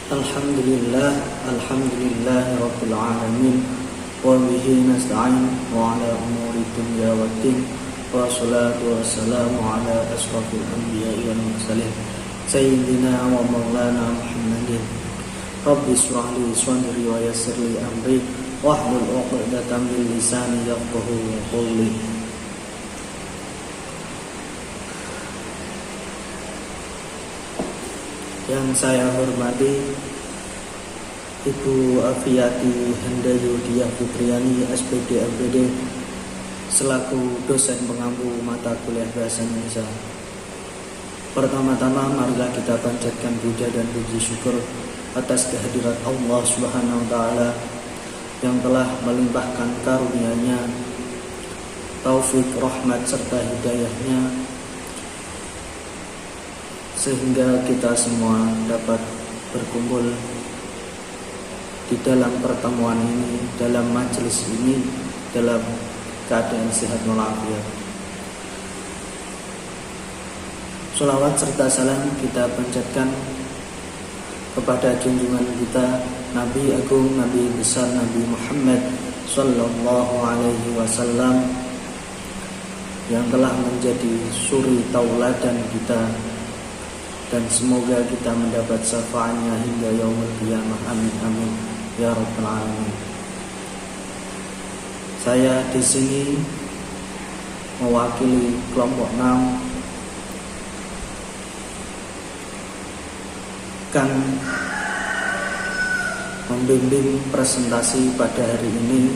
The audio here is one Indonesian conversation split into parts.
Alhamdulillah, Rabbil alamin, wa bihi nasta'in wa ala umuri dunya waddin, wa salatu wassalamu ala asrafil anbiya'i wal mursalin sayyidina wa maulana Muhammadin. Rabbi shrah li sadri wa yassir li amri wahlul 'uqdatam min lisani yafqahu qawli. Yang saya hormati Ibu Afiyati Handayudiah Fitriani SPD MPD selaku dosen pengampu mata kuliah Bahasa Indonesia. Pertama-tama marilah kita panjatkan puja dan puji syukur atas kehadirat Allah Subhanahu wa taala yang telah melimpahkan karunia-Nya, taufik, rahmat serta hidayahnya sehingga kita semua dapat berkumpul di dalam pertemuan ini, dalam majelis ini, dalam keadaan sehat walafiat. Sholawat serta salam kita panjatkan kepada junjungan kita Nabi Agung, Nabi besar, Nabi Muhammad Sallallahu Alaihi Wasallam yang telah menjadi suri tauladan kita, dan semoga kita mendapat syafaatnya hingga yaumul qiyamah. Amin amin ya rabbal alamin. Saya di sini mewakili kelompok 6 akan membimbing presentasi pada hari ini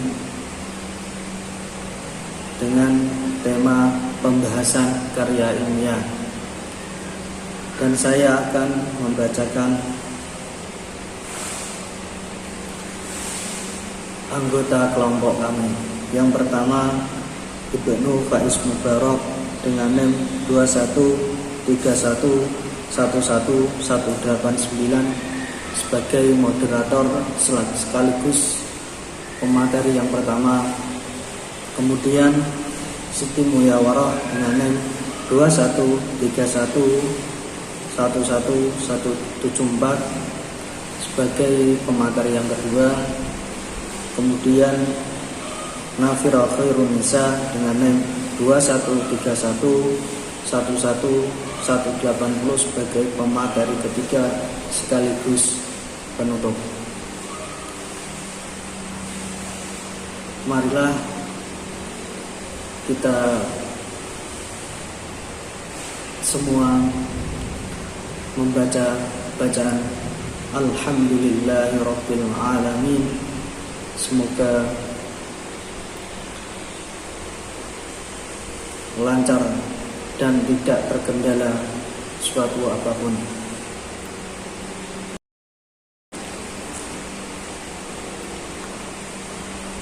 dengan tema pembahasan karya ilmiah. Dan saya akan membacakan anggota kelompok kami. Yang pertama, Ibnu Faiz Mubarak dengan NIM 2131111189 sebagai moderator sekaligus pemateri yang pertama. Kemudian Siti Muyawarah dengan NIM 21311174 sebagai pemateri yang kedua. Kemudian Nafira Khairun Nisa dengan NIM 21311180 sebagai pemateri ketiga sekaligus penutup. Marilah kita semua membaca bacaan Alhamdulillahirabbil alamin. Semoga lancar dan tidak terkendala suatu apapun.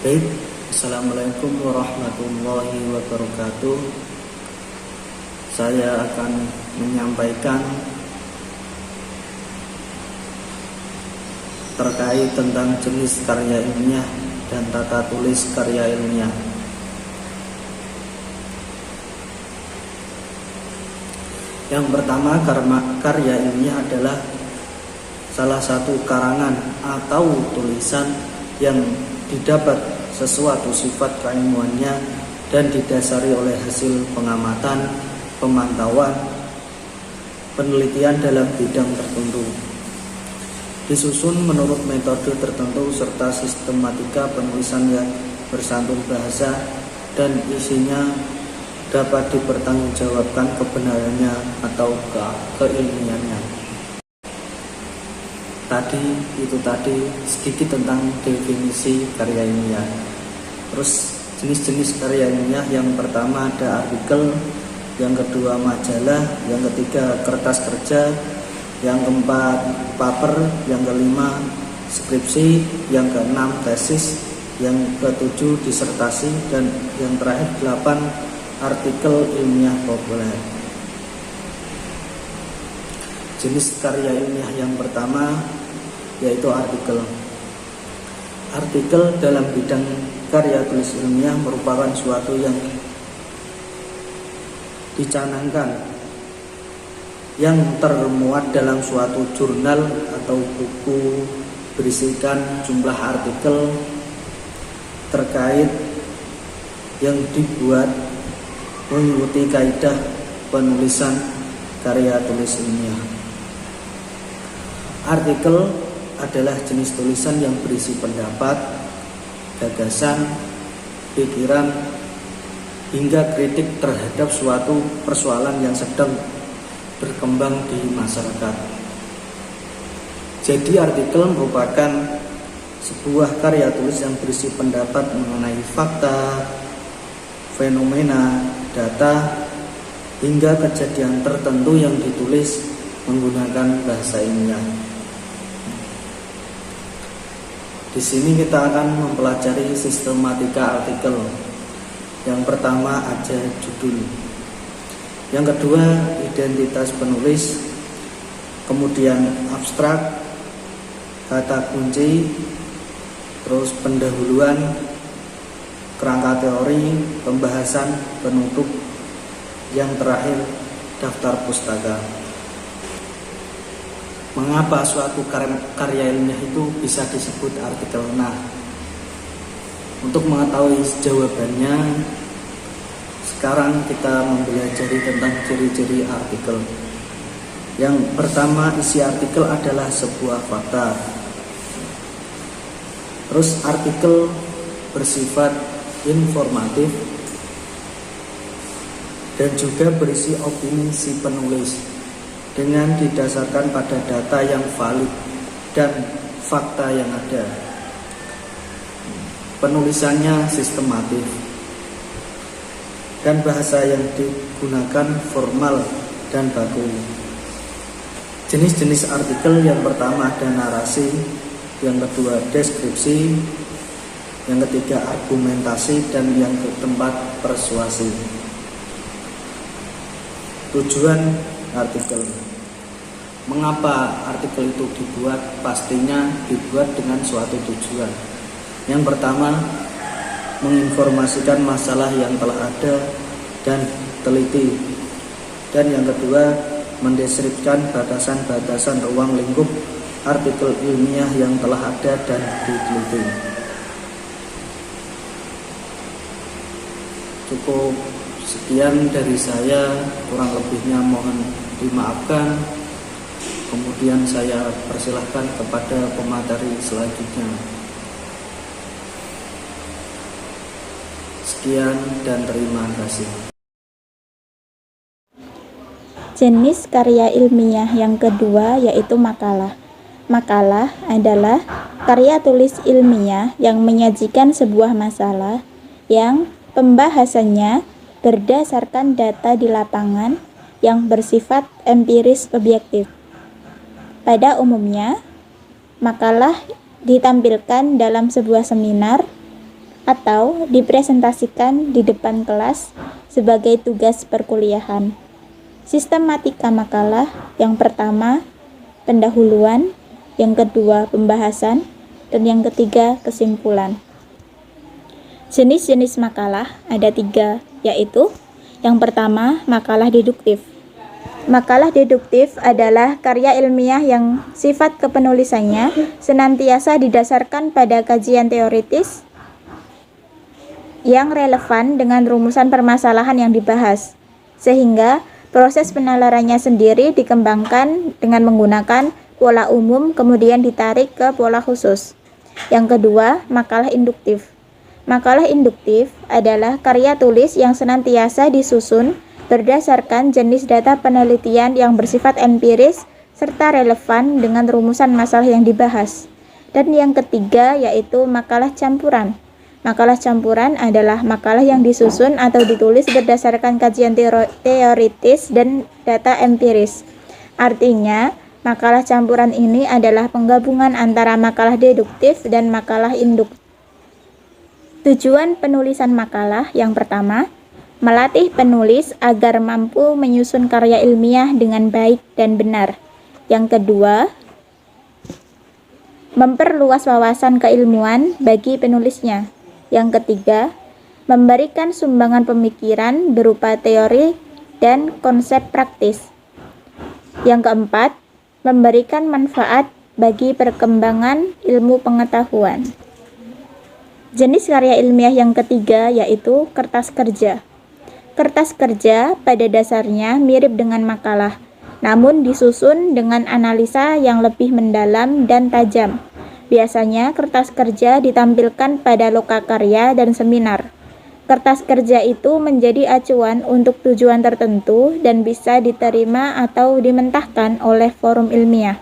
Baik, Assalamualaikum warahmatullahi wabarakatuh. Saya akan menyampaikan terkait tentang jenis karya ilmiah dan tata tulis karya ilmiah. Yang pertama, karya ilmiah adalah salah satu karangan atau tulisan yang didapat sesuatu sifat keilmuannya dan didasari oleh hasil pengamatan, pemantauan, penelitian dalam bidang tertentu, disusun menurut metode tertentu serta sistematika penulisan yang bersantun bahasa dan isinya dapat dipertanggungjawabkan kebenarannya atau keilmiannya. Itu tadi sedikit tentang definisi karya ilmiah. Terus jenis-jenis karya ilmiah, yang pertama ada artikel, yang kedua majalah, yang ketiga kertas kerja, yang keempat paper, yang kelima skripsi, yang keenam tesis, yang ketujuh disertasi, dan yang terakhir 8 artikel ilmiah populer. Jenis karya ilmiah yang pertama yaitu artikel. Artikel dalam bidang karya tulis ilmiah merupakan suatu yang dicanangkan yang termuat dalam suatu jurnal atau buku berisikan jumlah artikel terkait yang dibuat mengikuti kaidah penulisan karya tulis ilmiah. Artikel adalah jenis tulisan yang berisi pendapat, gagasan, pikiran, hingga kritik terhadap suatu persoalan yang sedang berkembang di masyarakat. Jadi artikel merupakan sebuah karya tulis yang berisi pendapat mengenai fakta, fenomena, data, hingga kejadian tertentu yang ditulis menggunakan bahasa ilmiah. Di sini kita akan mempelajari sistematika artikel. Yang pertama ada judul. Yang kedua identitas penulis. Kemudian abstrak, kata kunci, terus pendahuluan, kerangka teori, pembahasan, penutup, yang terakhir daftar pustaka. Mengapa suatu karya ilmiah itu bisa disebut artikel? Nah, untuk mengetahui jawabannya, sekarang kita mempelajari tentang ciri-ciri artikel. Yang pertama, isi artikel adalah sebuah fakta. Terus artikel bersifat informatif dan juga berisi opini si penulis dengan didasarkan pada data yang valid dan fakta yang ada. Penulisannya sistematif dan bahasa yang digunakan formal dan baku. Jenis-jenis artikel yang pertama ada narasi, yang kedua deskripsi, yang ketiga argumentasi, dan yang keempat persuasi. Tujuan artikel. Mengapa artikel itu dibuat? Pastinya dibuat dengan suatu tujuan. Yang pertama, menginformasikan masalah yang telah ada dan teliti. Dan yang kedua, mendeskripsikan batasan-batasan ruang lingkup artikel ilmiah yang telah ada dan diteliti. Cukup sekian dari saya, kurang lebihnya mohon dimaafkan. Kemudian saya persilahkan kepada pemateri selanjutnya. Sekian dan terima kasih. Jenis karya ilmiah yang kedua yaitu makalah. Makalah adalah karya tulis ilmiah yang menyajikan sebuah masalah yang pembahasannya berdasarkan data di lapangan yang bersifat empiris objektif. Pada umumnya, makalah ditampilkan dalam sebuah seminar atau dipresentasikan di depan kelas sebagai tugas perkuliahan. Sistematika makalah, yang pertama pendahuluan, yang kedua pembahasan, dan yang ketiga kesimpulan. Jenis-jenis makalah ada 3, yaitu yang pertama makalah deduktif. Makalah deduktif adalah karya ilmiah yang sifat kepenulisannya senantiasa didasarkan pada kajian teoritis yang relevan dengan rumusan permasalahan yang dibahas, sehingga proses penalarannya sendiri dikembangkan dengan menggunakan pola umum kemudian ditarik ke pola khusus. Yang kedua, makalah induktif. Makalah induktif adalah karya tulis yang senantiasa disusun berdasarkan jenis data penelitian yang bersifat empiris serta relevan dengan rumusan masalah yang dibahas. Dan yang ketiga yaitu makalah campuran. Makalah campuran adalah makalah yang disusun atau ditulis berdasarkan kajian teoritis dan data empiris. Artinya, makalah campuran ini adalah penggabungan antara makalah deduktif dan makalah induktif. Tujuan penulisan makalah yang pertama, melatih penulis agar mampu menyusun karya ilmiah dengan baik dan benar. Yang kedua, memperluas wawasan keilmuan bagi penulisnya. Yang ketiga, memberikan sumbangan pemikiran berupa teori dan konsep praktis. Yang keempat, memberikan manfaat bagi perkembangan ilmu pengetahuan. Jenis karya ilmiah yang ketiga yaitu kertas kerja. Kertas kerja pada dasarnya mirip dengan makalah, namun disusun dengan analisa yang lebih mendalam dan tajam. Biasanya kertas kerja ditampilkan pada lokakarya dan seminar. Kertas kerja itu menjadi acuan untuk tujuan tertentu dan bisa diterima atau dimentahkan oleh forum ilmiah.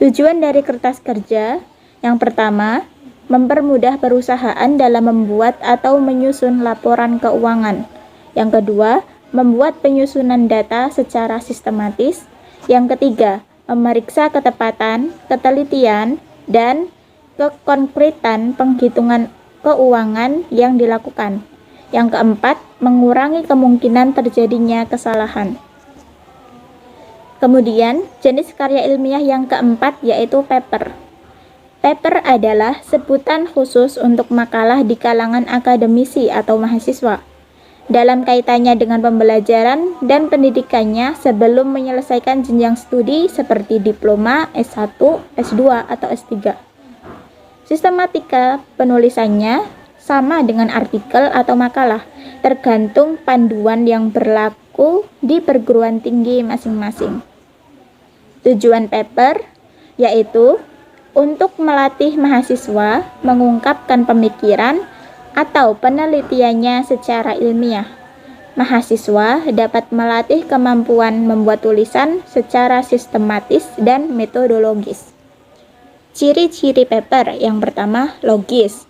Tujuan dari kertas kerja yang pertama, mempermudah perusahaan dalam membuat atau menyusun laporan keuangan. Yang kedua, membuat penyusunan data secara sistematis. Yang ketiga, memeriksa ketepatan, ketelitian, dan kekonkretan penghitungan keuangan yang dilakukan. Yang keempat, mengurangi kemungkinan terjadinya kesalahan. Kemudian, jenis karya ilmiah yang keempat yaitu paper. Paper adalah sebutan khusus untuk makalah di kalangan akademisi atau mahasiswa dalam kaitannya dengan pembelajaran dan pendidikannya sebelum menyelesaikan jenjang studi seperti diploma, S1, S2, atau S3. Sistematika penulisannya sama dengan artikel atau makalah, tergantung panduan yang berlaku di perguruan tinggi masing-masing. Tujuan paper yaitu untuk melatih mahasiswa mengungkapkan pemikiran atau penelitiannya secara ilmiah. Mahasiswa dapat melatih kemampuan membuat tulisan secara sistematis dan metodologis. Ciri-ciri paper yang pertama logis,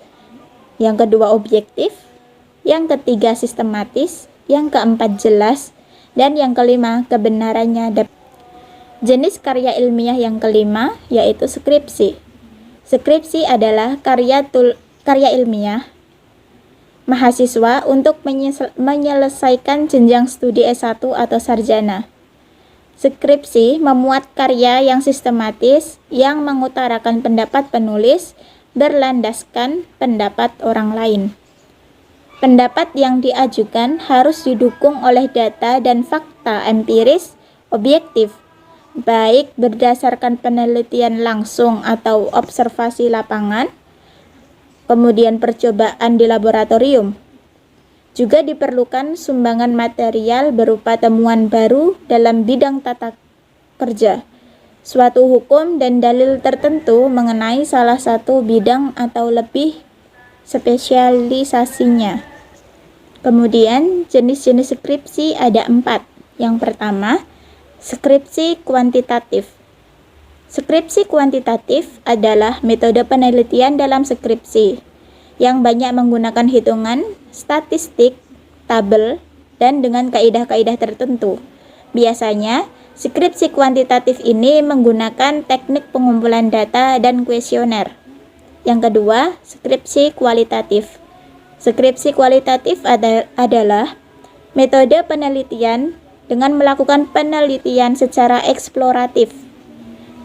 yang kedua objektif, yang ketiga sistematis, yang keempat jelas, dan yang kelima kebenarannya dapat. Jenis karya ilmiah yang kelima yaitu skripsi. Skripsi adalah karya ilmiah mahasiswa untuk menyelesaikan jenjang studi S1 atau sarjana. Skripsi memuat karya yang sistematis yang mengutarakan pendapat penulis berlandaskan pendapat orang lain. Pendapat yang diajukan harus didukung oleh data dan fakta empiris objektif, baik berdasarkan penelitian langsung atau observasi lapangan, kemudian percobaan di laboratorium. Juga diperlukan sumbangan material berupa temuan baru dalam bidang tata kerja, suatu hukum dan dalil tertentu mengenai salah satu bidang atau lebih spesialisasinya. Kemudian jenis-jenis skripsi ada 4. Yang pertama, skripsi kuantitatif. Skripsi kuantitatif adalah metode penelitian dalam skripsi yang banyak menggunakan hitungan, statistik, tabel, dan dengan kaidah-kaidah tertentu. Biasanya, skripsi kuantitatif ini menggunakan teknik pengumpulan data dan kuesioner. Yang kedua, skripsi kualitatif. Skripsi kualitatif adalah metode penelitian dengan melakukan penelitian secara eksploratif.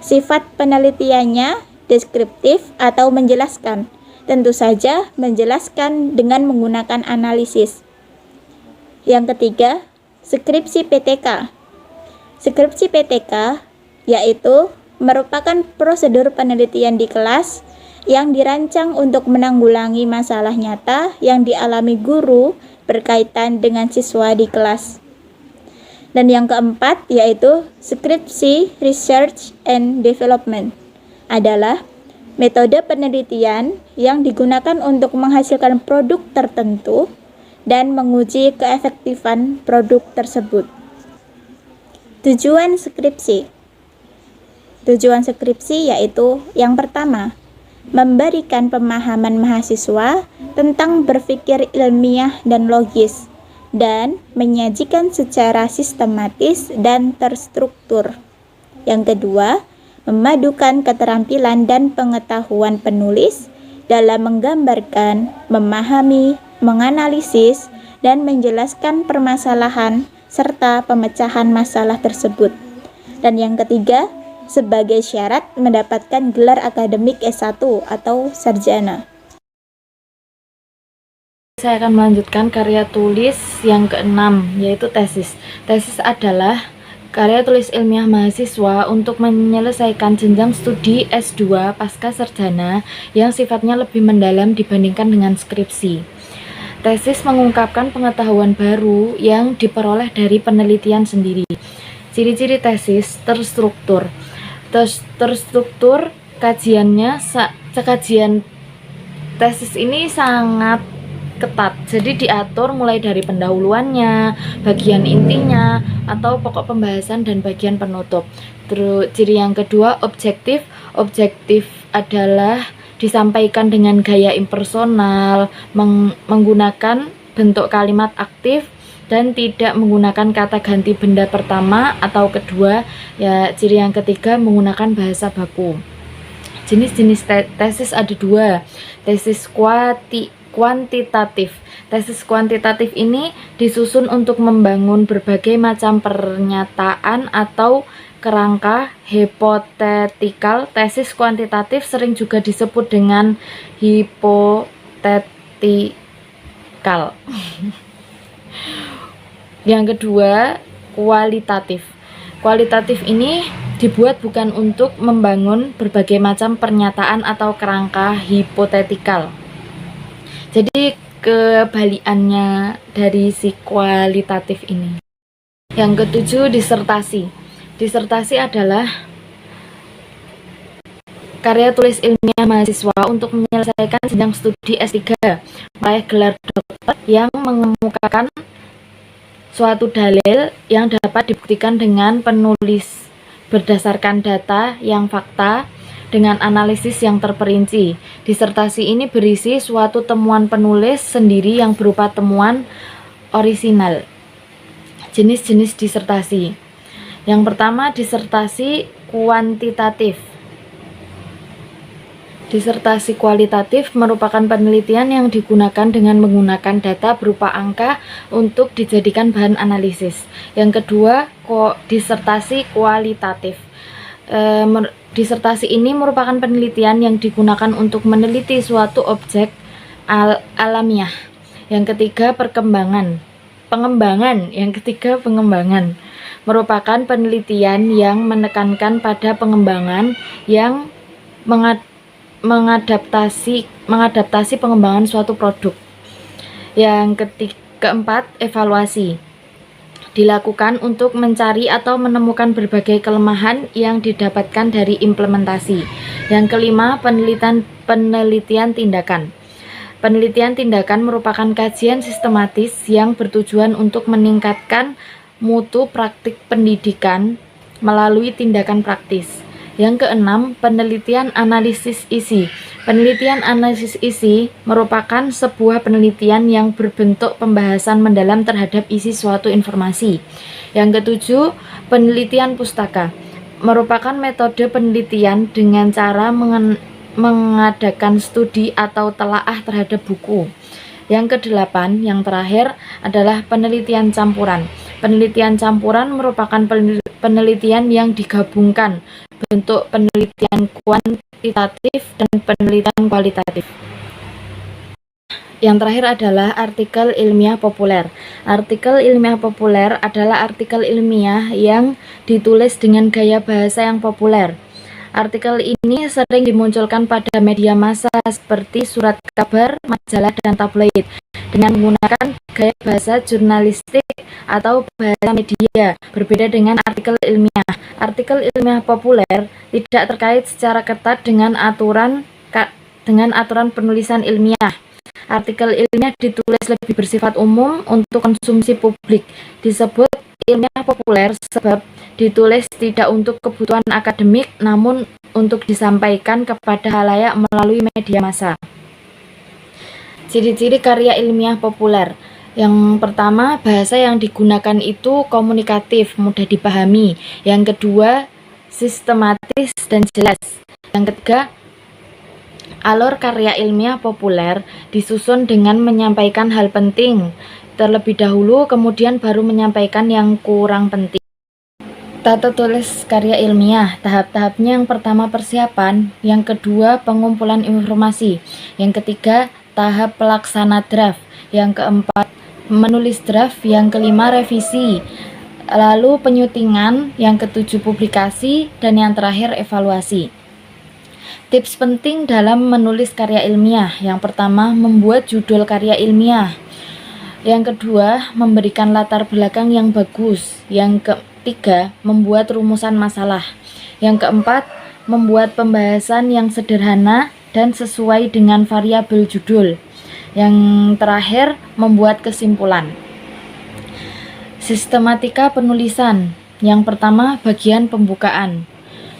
Sifat penelitiannya deskriptif atau menjelaskan, tentu saja menjelaskan dengan menggunakan analisis. Yang ketiga, skripsi PTK. Skripsi PTK yaitu merupakan prosedur penelitian di kelas yang dirancang untuk menanggulangi masalah nyata yang dialami guru berkaitan dengan siswa di kelas. Dan yang keempat yaitu skripsi research and development adalah metode penelitian yang digunakan untuk menghasilkan produk tertentu dan menguji keefektifan produk tersebut. Tujuan skripsi. Tujuan skripsi yaitu yang pertama, memberikan pemahaman mahasiswa tentang berpikir ilmiah dan logis, dan menyajikan secara sistematis dan terstruktur. Yang kedua, memadukan keterampilan dan pengetahuan penulis dalam menggambarkan, memahami, menganalisis, dan menjelaskan permasalahan serta pemecahan masalah tersebut. Dan yang ketiga, sebagai syarat mendapatkan gelar akademik S1 atau sarjana. Saya akan melanjutkan karya tulis yang keenam, yaitu tesis. Tesis adalah Karya tulis ilmiah mahasiswa untuk menyelesaikan jenjang studi S2 pasca sarjana yang sifatnya lebih mendalam dibandingkan dengan skripsi. Tesis mengungkapkan pengetahuan baru yang diperoleh dari penelitian sendiri. Ciri-ciri tesis terstruktur. Terstruktur kajiannya, kajian tesis ini sangat ketat, jadi diatur mulai dari pendahuluannya, bagian intinya, atau pokok pembahasan dan bagian penutup. Terus ciri yang kedua, objektif. Objektif adalah disampaikan dengan gaya impersonal, menggunakan bentuk kalimat aktif, dan tidak menggunakan kata ganti benda pertama atau kedua. Ya, ciri yang ketiga, menggunakan bahasa baku. Jenis-jenis tesis ada dua. Tesis kuantitatif. Tesis kuantitatif ini disusun untuk membangun berbagai macam pernyataan atau kerangka hipotetikal. Tesis kuantitatif sering juga disebut dengan hipotetikal. Yang kedua, kualitatif. Kualitatif ini dibuat bukan untuk membangun berbagai macam pernyataan atau kerangka hipotetikal. Jadi kebalikannya dari si kualitatif ini. Yang ketujuh, disertasi. Disertasi adalah karya tulis ilmiah mahasiswa untuk menyelesaikan jenjang studi S3, meraih gelar doktor yang mengemukakan suatu dalil yang dapat dibuktikan dengan penulis berdasarkan data yang fakta dengan analisis yang terperinci. Disertasi ini berisi suatu temuan penulis sendiri yang berupa temuan orisinal. Jenis-jenis disertasi. Yang pertama, disertasi kuantitatif. Disertasi kualitatif merupakan penelitian yang digunakan dengan menggunakan data berupa angka untuk dijadikan bahan analisis. Yang kedua, disertasi kualitatif. Disertasi ini merupakan penelitian yang digunakan untuk meneliti suatu objek alamiah. Yang ketiga, pengembangan. Yang ketiga, pengembangan merupakan penelitian yang menekankan pada pengembangan yang mengadaptasi pengembangan suatu produk. Yang keempat, evaluasi. Dilakukan untuk mencari atau menemukan berbagai kelemahan yang didapatkan dari implementasi. Yang kelima, penelitian tindakan. Penelitian tindakan merupakan kajian sistematis yang bertujuan untuk meningkatkan mutu praktik pendidikan melalui tindakan praktis. Yang keenam, penelitian analisis isi. Penelitian analisis isi merupakan sebuah penelitian yang berbentuk pembahasan mendalam terhadap isi suatu informasi. Yang ketujuh, penelitian pustaka. Merupakan metode penelitian dengan cara mengadakan studi atau telaah terhadap buku. Yang kedelapan, yang terakhir adalah penelitian campuran. Penelitian campuran merupakan penelitian yang digabungkan bentuk penelitian kuantitatif dan penelitian kualitatif. Yang terakhir adalah artikel ilmiah populer. Artikel ilmiah populer adalah artikel ilmiah yang ditulis dengan gaya bahasa yang populer. Artikel ini sering dimunculkan pada media massa seperti surat kabar, majalah, dan tabloid dengan menggunakan gaya bahasa jurnalistik atau bahasa media, berbeda dengan artikel ilmiah. Artikel ilmiah populer tidak terkait secara ketat dengan aturan penulisan ilmiah. Artikel ilmiah ditulis lebih bersifat umum untuk konsumsi publik. Disebut ilmiah populer sebab ditulis tidak untuk kebutuhan akademik, namun untuk disampaikan kepada khalayak melalui media massa. Ciri-ciri karya ilmiah populer. Yang pertama, bahasa yang digunakan itu komunikatif, mudah dipahami. Yang kedua, sistematis dan jelas. Yang ketiga, alur karya ilmiah populer disusun dengan menyampaikan hal penting terlebih dahulu, kemudian baru menyampaikan yang kurang penting. Tata tulis karya ilmiah. Tahap-tahapnya: yang pertama, persiapan. Yang kedua, pengumpulan informasi. Yang ketiga, tahap pelaksana draft. Yang keempat, menulis draft. Yang kelima, revisi. lalu penyutingan, yang ketujuh publikasi, dan yang terakhir evaluasi. Tips penting dalam menulis karya ilmiah. Yang pertama, membuat judul karya ilmiah. Yang kedua, memberikan latar belakang yang bagus. Yang ketiga, membuat rumusan masalah. Yang keempat, membuat pembahasan yang sederhana dan sesuai dengan variabel judul. Yang terakhir, membuat kesimpulan. Sistematika penulisan. Yang pertama, bagian pembukaan.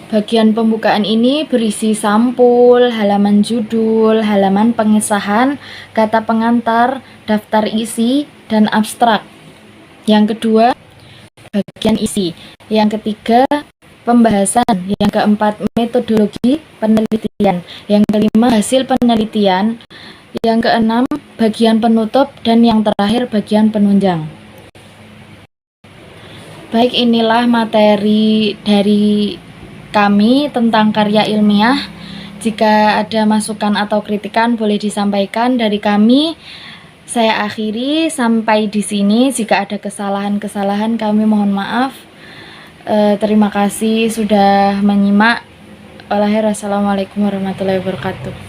Bagian pembukaan ini berisi sampul, halaman judul, halaman pengesahan, kata pengantar, daftar isi, dan abstrak. Yang kedua, bagian isi. Yang ketiga, pembahasan. Yang keempat, metodologi penelitian. Yang kelima, hasil penelitian. Yang keenam, bagian penutup. Dan yang terakhir, bagian penunjang. Baik, inilah materi dari kami tentang karya ilmiah. Jika ada masukan atau kritikan boleh disampaikan dari kami. Saya akhiri sampai di sini. Jika ada kesalahan-kesalahan kami mohon maaf. Terima kasih sudah menyimak. Wassalamualaikum warahmatullahi wabarakatuh.